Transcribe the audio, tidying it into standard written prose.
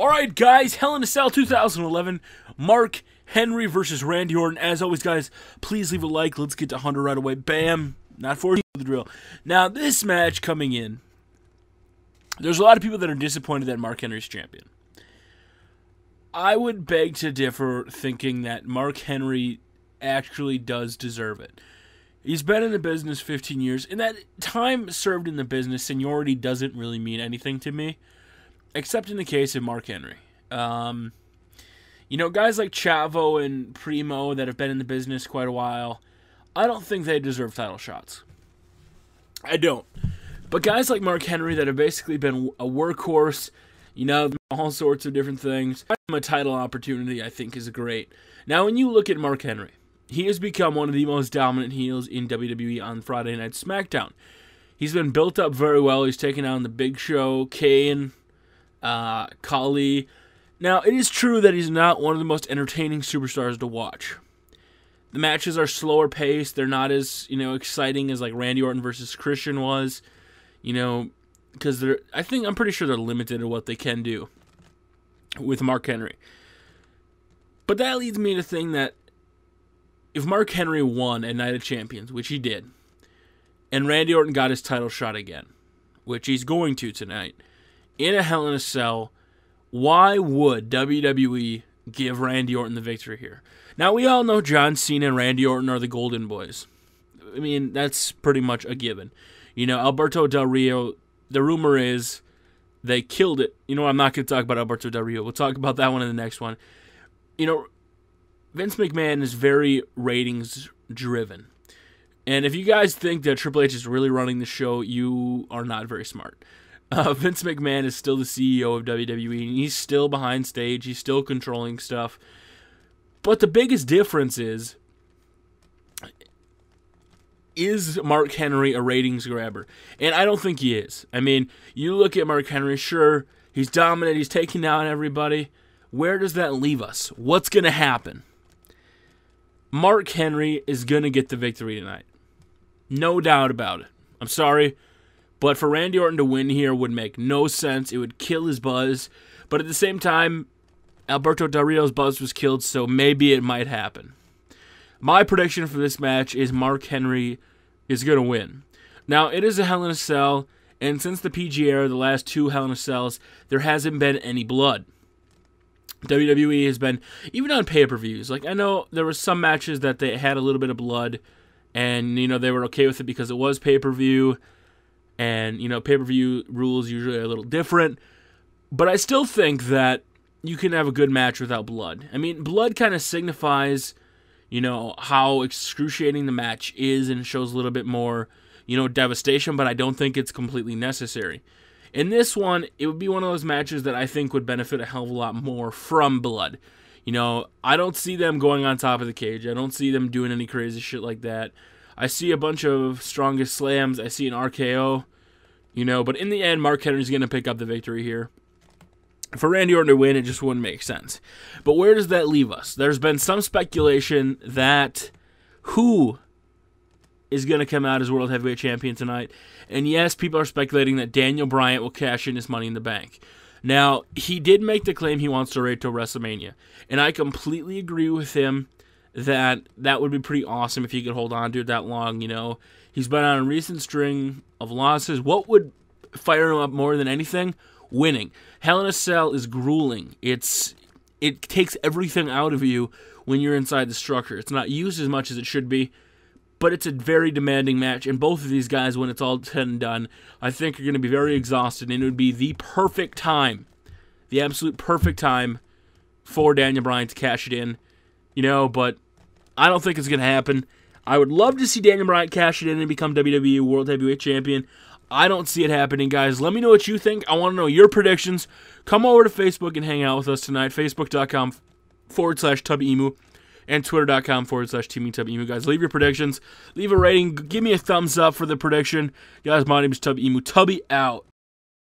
Alright guys, Hell in a Cell 2011, Mark Henry versus Randy Orton. As always guys, please leave a like, let's get to 100 right away. Bam! Not 40, the drill. Now this match coming in, there's a lot of people that are disappointed that Mark Henry's champion. I would beg to differ, thinking that Mark Henry actually does deserve it. He's been in the business 15 years, and that time served in the business, seniority doesn't really mean anything to me. Except in the case of Mark Henry. You know, guys like Chavo and Primo that have been in the business quite a while, I don't think they deserve title shots. I don't. But guys like Mark Henry that have basically been a workhorse, you know, all sorts of different things, a title opportunity I think is great. Now, when you look at Mark Henry, he has become one of the most dominant heels in WWE on Friday Night SmackDown. He's been built up very well. He's taken on the Big Show, Kane, Kali. Now, it is true that he's not one of the most entertaining superstars to watch. The matches are slower paced. They're not as, exciting as like Randy Orton versus Christian was, because I'm pretty sure they're limited to what they can do with Mark Henry. But that leads me to think that if Mark Henry won at Night of Champions, which he did, and Randy Orton got his title shot again, which he's going to tonight, in a Hell in a Cell, why would WWE give Randy Orton the victory here? Now, we all know John Cena and Randy Orton are the Golden Boys. I mean, that's pretty much a given. Alberto Del Rio, the rumor is they killed it. I'm not going to talk about Alberto Del Rio. We'll talk about that one in the next one. Vince McMahon is very ratings-driven. And if you guys think that Triple H is really running the show, you are not very smart. Vince McMahon is still the CEO of WWE, and he's still behind stage. He's still controlling stuff. But the biggest difference is Mark Henry a ratings grabber? And I don't think he is. I mean, you look at Mark Henry, sure, he's dominant, he's taking down everybody. Where does that leave us? What's going to happen? Mark Henry is going to get the victory tonight. No doubt about it. I'm sorry. But for Randy Orton to win here would make no sense. It would kill his buzz. But at the same time, Alberto Del Rio's buzz was killed, so maybe it might happen. My prediction for this match is Mark Henry is going to win. Now, it is a Hell in a Cell, and since the PG era, the last two Hell in a Cells, there hasn't been any blood. WWE has been, even on pay-per-views, like I know there were some matches that they had a little bit of blood, and, they were okay with it because it was pay-per-view. And, pay-per-view rules usually are a little different. But I still think that you can have a good match without blood. I mean, blood kind of signifies, how excruciating the match is and shows a little bit more, devastation. But I don't think it's completely necessary. In this one, it would be one of those matches that I think would benefit a hell of a lot more from blood. I don't see them going on top of the cage. I don't see them doing any crazy shit like that. I see a bunch of strongest slams. I see an RKO, but in the end, Mark Henry's going to pick up the victory here. For Randy Orton to win, it just wouldn't make sense. But where does that leave us? There's been some speculation that who is going to come out as World Heavyweight Champion tonight. And yes, people are speculating that Daniel Bryan will cash in his Money in the Bank. Now, he did make the claim he wants to raid to WrestleMania. And I completely agree with him that would be pretty awesome if he could hold on to it that long, He's been on a recent string of losses. What would fire him up more than anything? Winning. Hell in a Cell is grueling. It takes everything out of you when you're inside the structure. It's not used as much as it should be, but it's a very demanding match, and both of these guys, when it's all said and done, I think are going to be very exhausted, and it would be the perfect time, the absolute perfect time for Daniel Bryan to cash it in. But I don't think it's going to happen. I would love to see Daniel Bryan cash it in and become WWE World Heavyweight Champion. I don't see it happening, guys. Let me know what you think. I want to know your predictions. Come over to Facebook and hang out with us tonight. Facebook.com/TubbyEmu and Twitter.com/TeamingTubbyEmu. Guys, leave your predictions. Leave a rating. Give me a thumbs up for the prediction. Guys, my name is Tubby Emu. Tubby out.